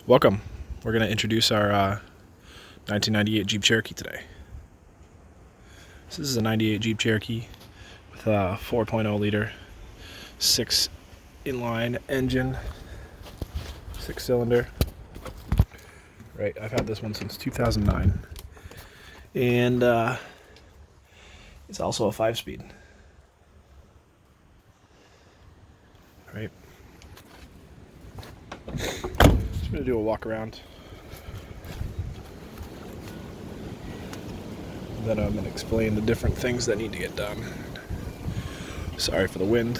Welcome. We're going to introduce our 1998 Jeep Cherokee today. So this is a 98 Jeep Cherokee with a 4.0 liter 6 inline engine, 6-cylinder. Right, I've had this one since 2009. And it's also a 5-speed. Right. I'm going to do a walk around. Then I'm going to explain the different things that need to get done. Sorry for the wind.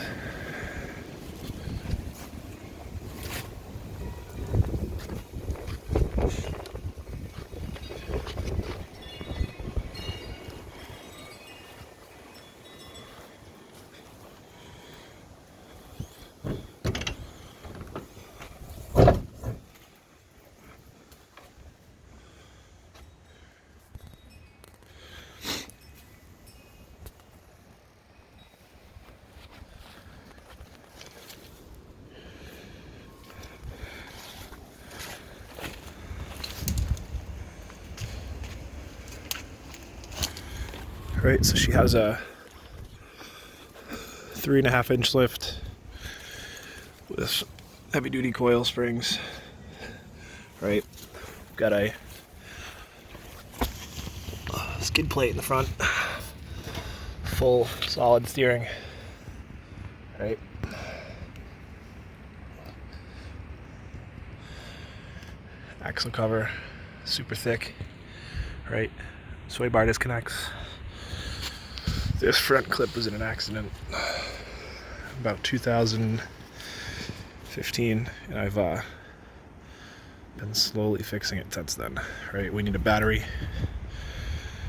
Right, so she has a 3.5-inch lift with heavy-duty coil springs. Right, got a skid plate in the front, full solid steering. Right, axle cover, super thick. Right, sway bar disconnects. This front clip was in an accident about 2015, and I've been slowly fixing it since then. Right, we need a battery.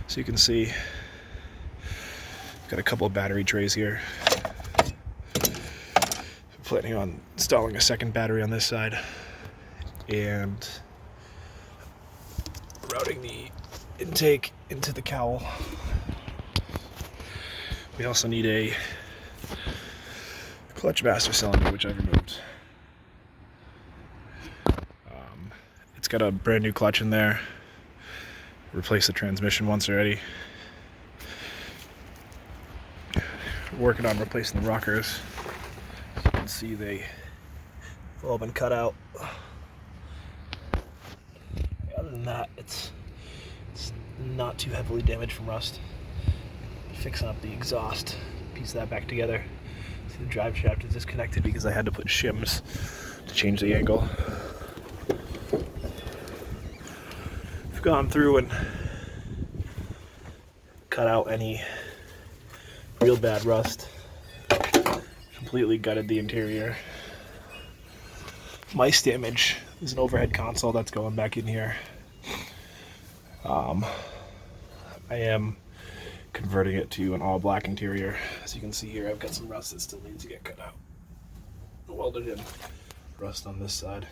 So you can see, got a couple of battery trays here. I'm planning on installing a second battery on this side and routing the intake into the cowl. We also need a clutch master cylinder, which I've removed. It's got a brand new clutch in there. Replaced the transmission once already. Working on replacing the rockers. As you can see, they've all been cut out. Other than that, it's not too heavily damaged from rust. Fixing up the exhaust, piece that back together. See, the drive shaft is disconnected because I had to put shims to change the angle. I've gone through and cut out any real bad rust. Completely gutted the interior. Mice damage. There's an overhead console that's going back in here. I am converting it to an all-black interior. As you can see here, I've got some rust that still needs to get cut out. Welded in rust on this side.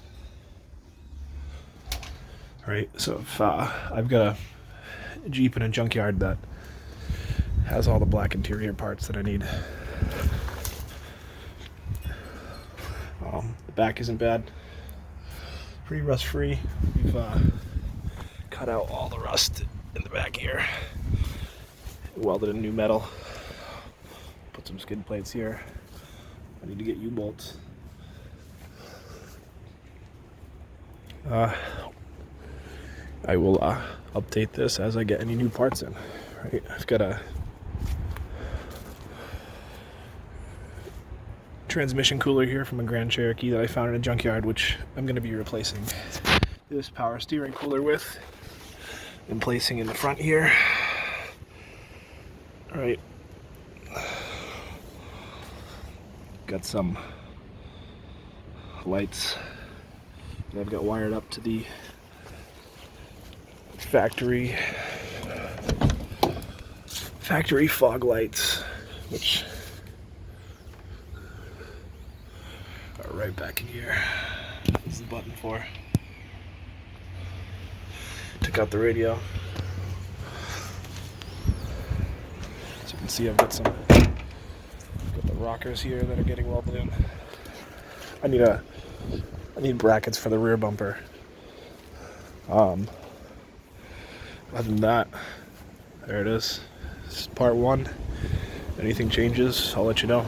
Right, so if I've got a Jeep in a junkyard that has all the black interior parts that I need. The back isn't bad. Pretty rust-free. We've cut out all the rust in the back here. Welded in new metal. Put some skid plates here. I need to get U-bolts. I will update this as I get any new parts in. Right, I've got a transmission cooler here from a Grand Cherokee that I found in a junkyard, which I'm going to be replacing this power steering cooler with and placing in the front here. All right, got some lights that I've got wired up to the factory fog lights, which are right back in here. This is the button for. Took out the radio. As you can see, I've got the rockers here that are getting welded in. I need brackets for the rear bumper Other than that, there it is. This is part one. Anything changes, I'll let you know.